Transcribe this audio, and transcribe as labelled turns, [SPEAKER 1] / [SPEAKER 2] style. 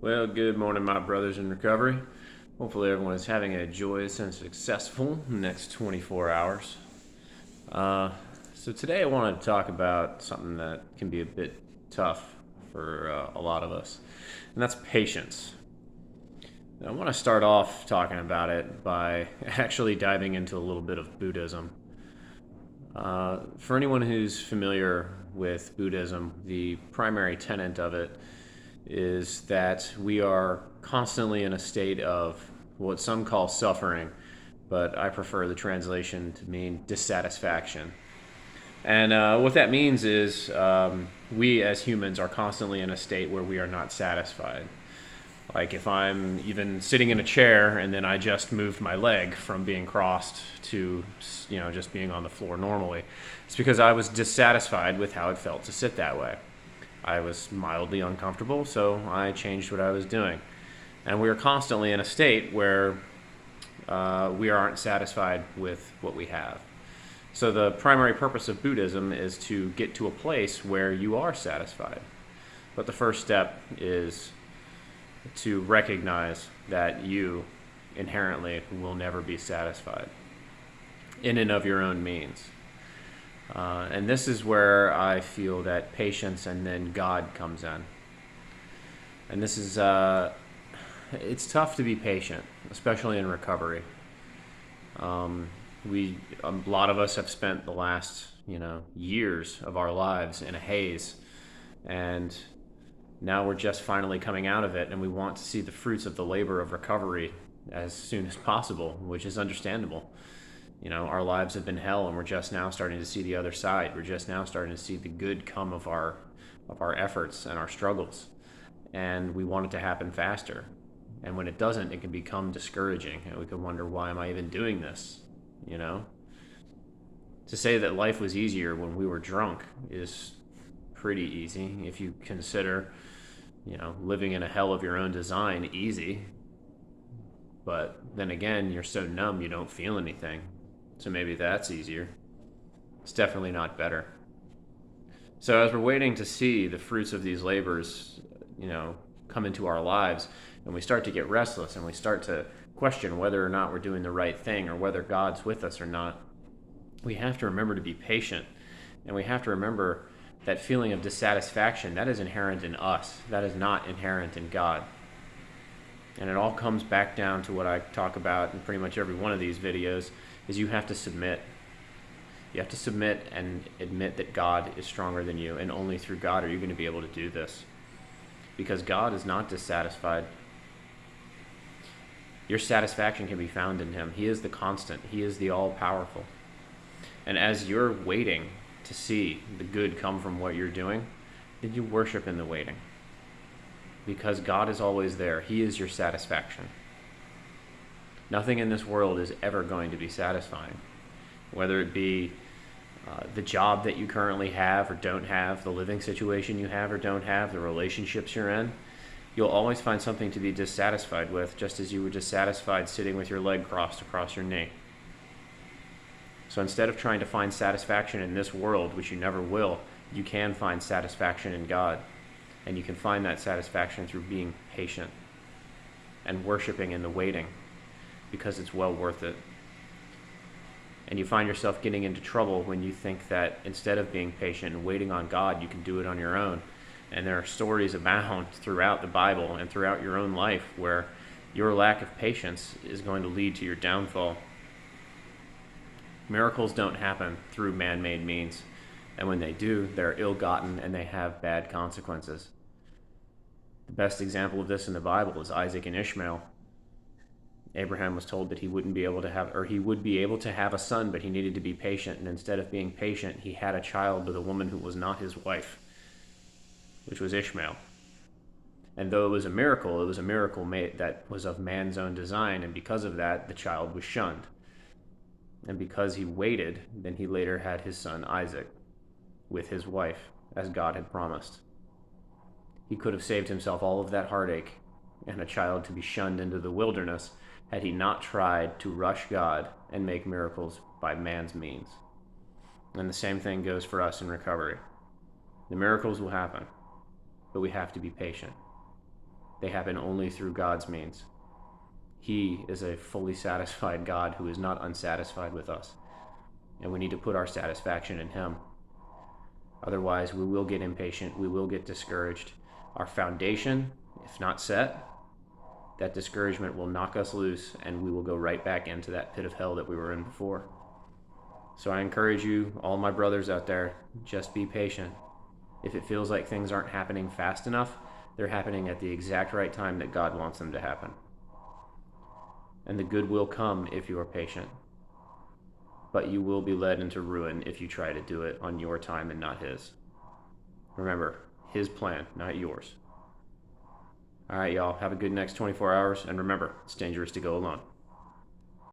[SPEAKER 1] Well, good morning, my brothers in recovery. Hopefully, everyone is having a joyous and successful next 24 hours. Uh, so, today I wanted to talk about something that can be a bit tough for a lot of us, and that's patience. I want to start off talking about it by actually diving into a little bit of Buddhism. For anyone who's familiar with Buddhism, the primary tenet of it is that we are constantly in a state of what some call suffering, but I prefer the translation to mean dissatisfaction. And what that means is we as humans are constantly in a state where we are not satisfied. Like if I'm even sitting in a chair and then I just moved my leg from being crossed to, just being on the floor normally, it's because I was dissatisfied with how it felt to sit that way. I was mildly uncomfortable, so I changed what I was doing. And we are constantly in a state where we aren't satisfied with what we have. So the primary purpose of Buddhism is to get to a place where you are satisfied. But the first step is to recognize that you inherently will never be satisfied in and of your own means. And this is where I feel that patience and then God comes in. And this is, it's tough to be patient, especially in recovery. A lot of us have spent the last, years of our lives in a haze. And now we're just finally coming out of it, and we want to see the fruits of the labor of recovery as soon as possible, which is understandable. Our lives have been hell, and we're just now starting to see the other side. We're just now starting to see the good come of our efforts and our struggles, and we want it to happen faster. And when it doesn't, it can become discouraging, and we can wonder, why am I even doing this? To say that life was easier when we were drunk is pretty easy if you consider, living in a hell of your own design easy. But then again, you're so numb you don't feel anything. So maybe that's easier. It's definitely not better. So as we're waiting to see the fruits of these labors, come into our lives, and we start to get restless and we start to question whether or not we're doing the right thing or whether God's with us or not, we have to remember to be patient. And we have to remember that feeling of dissatisfaction, that is inherent in us. That is not inherent in God. And it all comes back down to what I talk about in pretty much every one of these videos, is you have to submit. You have to submit and admit that God is stronger than you, and only through God are you going to be able to do this. Because God is not dissatisfied. Your satisfaction can be found in Him. He is the constant. He is the all-powerful. And as you're waiting to see the good come from what you're doing, then you worship in the waiting. Because God is always there. He is your satisfaction. Nothing in this world is ever going to be satisfying. Whether it be the job that you currently have or don't have, the living situation you have or don't have, the relationships you're in, you'll always find something to be dissatisfied with, just as you were dissatisfied sitting with your leg crossed across your knee. So instead of trying to find satisfaction in this world, which you never will, you can find satisfaction in God. And you can find that satisfaction through being patient and worshiping in the waiting, because it's well worth it. And you find yourself getting into trouble when you think that instead of being patient and waiting on God, you can do it on your own. And there are stories abound throughout the Bible and throughout your own life where your lack of patience is going to lead to your downfall. Miracles don't happen through man-made means. And when they do, they're ill-gotten and they have bad consequences. The best example of this in the Bible is Isaac and Ishmael. Abraham was told that he would be able to have a son, but he needed to be patient. And instead of being patient, he had a child with a woman who was not his wife, which was Ishmael. And though it was a miracle that was of man's own design. And because of that, the child was shunned. And because he waited, then he later had his son Isaac with his wife, as God had promised. He could have saved himself all of that heartache and a child to be shunned into the wilderness had he not tried to rush God and make miracles by man's means. And the same thing goes for us in recovery. The miracles will happen, but we have to be patient. They happen only through God's means. He is a fully satisfied God who is not unsatisfied with us, and we need to put our satisfaction in Him. Otherwise, we will get impatient, we will get discouraged. Our foundation, if not set, that discouragement will knock us loose, and we will go right back into that pit of hell that we were in before. So I encourage you, all my brothers out there, just be patient. If it feels like things aren't happening fast enough, they're happening at the exact right time that God wants them to happen. And the good will come if you are patient. But you will be led into ruin if you try to do it on your time and not His. Remember, His plan, not yours. All right, y'all, have a good next 24 hours, and remember, it's dangerous to go alone.